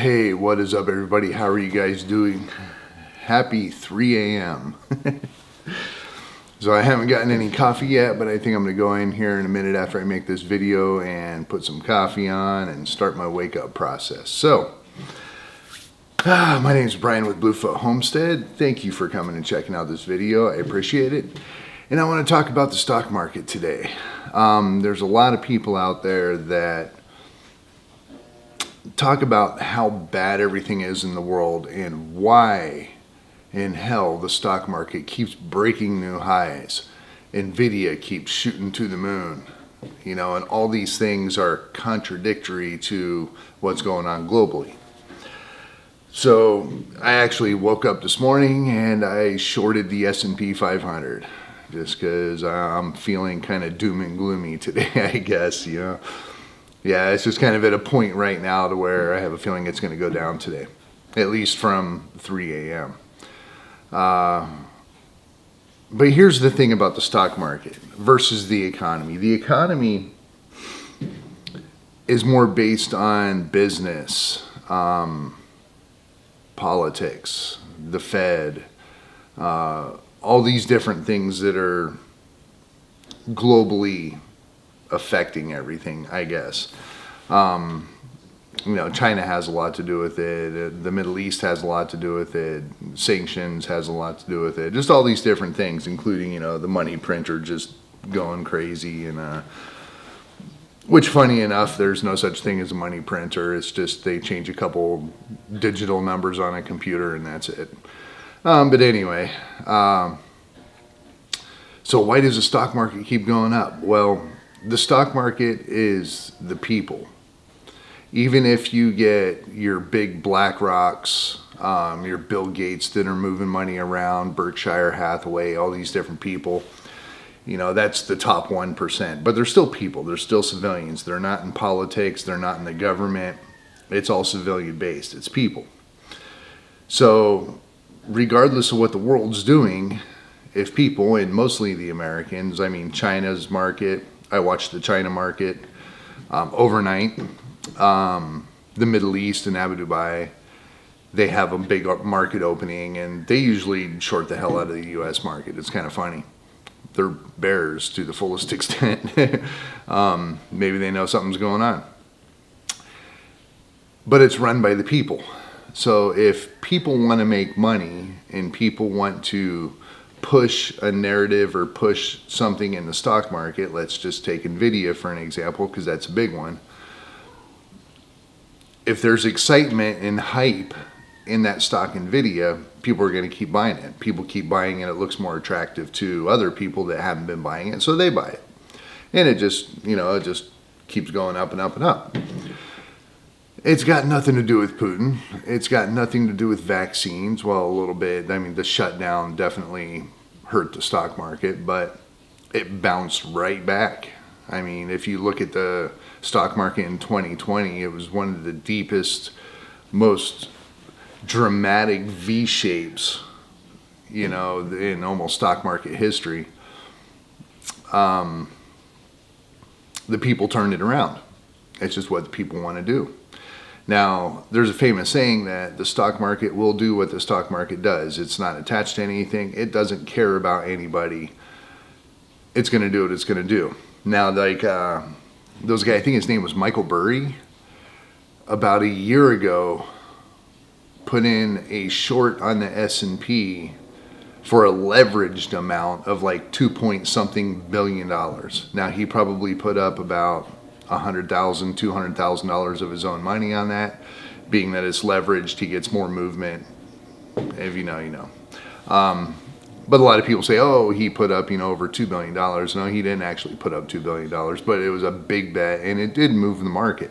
Hey, what is up, everybody? How are you guys doing? Happy 3 a.m. So I haven't gotten any coffee yet, but I think I'm going to go in here in a minute after I make this video and put some coffee on and start my wake up process. So, my name is Brian with Bluefoot Homestead. Thank you for coming and checking out this video. I appreciate it. And I want to talk about the stock market today. There's a lot of people out there that talk about how bad everything is in the world and why in hell the stock market keeps breaking new highs. Nvidia keeps shooting to the moon, and all these things are contradictory to what's going on globally. So I actually woke up this morning and I shorted the S&P 500 just because I'm feeling kind of doom and gloomy today, I guess, Yeah, it's just kind of at a point right now to where I have a feeling it's going to go down today, at least from 3 a.m. But here's the thing about the stock market versus the economy. The economy is more based on business, politics, the Fed, all these different things that are globally affecting everything, I guess. China has a lot to do with it. The Middle East has a lot to do with it. Sanctions has a lot to do with it. Just all these different things, including, the money printer just going crazy. And which, funny enough, there's no such thing as a money printer. It's just they change a couple digital numbers on a computer and that's it. But anyway, so why does the stock market keep going up? Well, the stock market is the people. Even if you get your big BlackRocks, your Bill Gates that are moving money around, Berkshire Hathaway, all these different people, that's the top 1%. But they're still people. They're still civilians. They're not in politics. They're not in the government. It's all civilian based. It's people. So regardless of what the world's doing, if people, and mostly the Americans, China's market, I watched the China market overnight. The Middle East and Abu Dhabi, they have a big market opening, and they usually short the hell out of the U.S. market. It's kind of funny. They're bears to the fullest extent. Maybe they know something's going on. But it's run by the people. So if people want to make money and people want to push a narrative or push something in the stock market, let's just take Nvidia for an example, because that's a big one. If there's excitement and hype in that stock Nvidia, people are going to keep buying it. People keep buying it. It looks more attractive to other people that haven't been buying it, so they buy it. And it just, it just keeps going up and up and up. It's got nothing to do with Putin. It's got nothing to do with vaccines. Well, a little bit. The shutdown definitely hurt the stock market, but it bounced right back. If you look at the stock market in 2020, it was one of the deepest, most dramatic V shapes, in almost stock market history. The people turned it around. It's just what the people want to do. Now, there's a famous saying that the stock market will do what the stock market does. It's not attached to anything. It doesn't care about anybody. It's going to do what it's going to do. Now, those guys, I think his name was Michael Burry, about a year ago, put in a short on the S&P for a leveraged amount of like $2 billion. Now, he probably put up about $100,000, $200,000 of his own money on that. Being that it's leveraged, he gets more movement. If you know, you know. But a lot of people say, oh, he put up, over $2 billion. No, he didn't actually put up $2 billion, but it was a big bet, and it did move the market.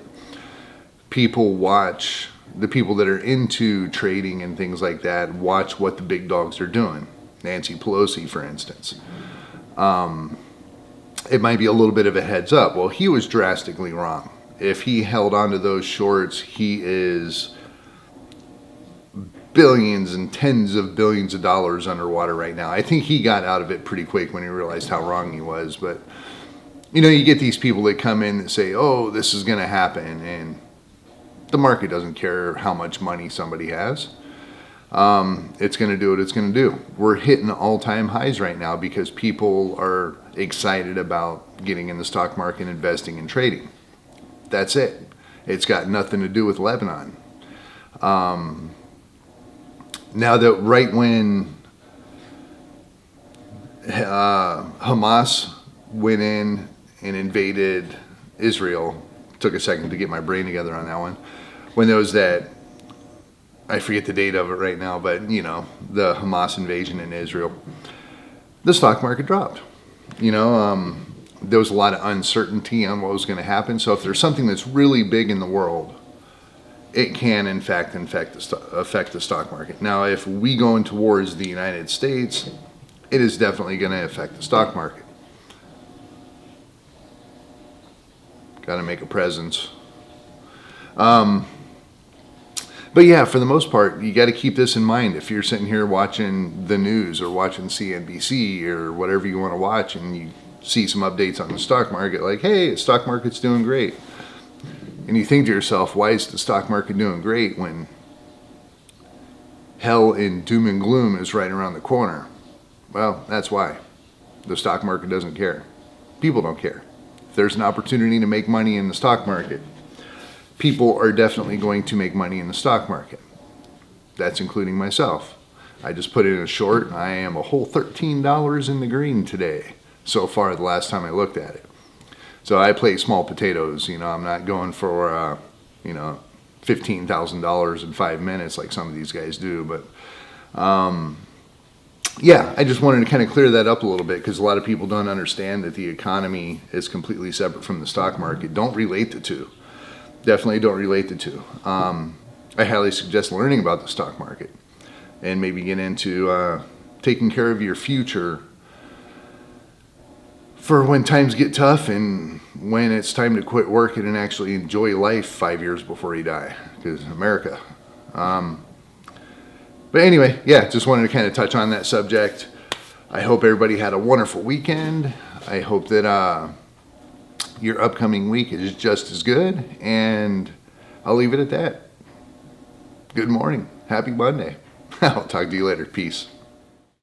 People watch, the people that are into trading and things like that, watch what the big dogs are doing. Nancy Pelosi, for instance. It might be a little bit of a heads up. Well, he was drastically wrong. If he held on to those shorts, he is billions and tens of billions of dollars underwater right now. I think he got out of it pretty quick when he realized how wrong he was. But, you get these people that come in and say, oh, this is going to happen. And The market doesn't care how much money somebody has. It's going to do what it's going to do. We're hitting all-time highs right now because people are excited about getting in the stock market, investing and trading. That's it. It's got nothing to do with Lebanon. Now that right when Hamas went in and invaded Israel, took a second to get my brain together on that one, when there was that, I forget the date of it right now, but the Hamas invasion in Israel, the stock market dropped. There was a lot of uncertainty on what was going to happen. So if there's something that's really big in the world, it can in fact affect the stock market. Now, if we go in towards the United States, it is definitely going to affect the stock market. Got to make a presence. But yeah, for the most part, you got to keep this in mind. If you're sitting here watching the news or watching CNBC or whatever you want to watch, and you see some updates on the stock market, like, hey, the stock market's doing great. And you think to yourself, why is the stock market doing great when hell and doom and gloom is right around the corner? Well, that's why. The stock market doesn't care. People don't care. If there's an opportunity to make money in the stock market, people are definitely going to make money in the stock market. That's including myself. I just put in a short. I am a whole $13 in the green today, so far the last time I looked at it. So I play small potatoes. I'm not going for, $15,000 in 5 minutes like some of these guys do. But yeah, I just wanted to kind of clear that up a little bit because a lot of people don't understand that the economy is completely separate from the stock market. Don't relate the two. Definitely don't relate the two. I highly suggest learning about the stock market and maybe get into taking care of your future for when times get tough and when it's time to quit working and actually enjoy life 5 years before you die, because America. But anyway, yeah, just wanted to kind of touch on that subject. I hope everybody had a wonderful weekend. I hope that your upcoming week is just as good, and I'll leave it at that. Good morning. Happy Monday. I'll talk to you later. Peace.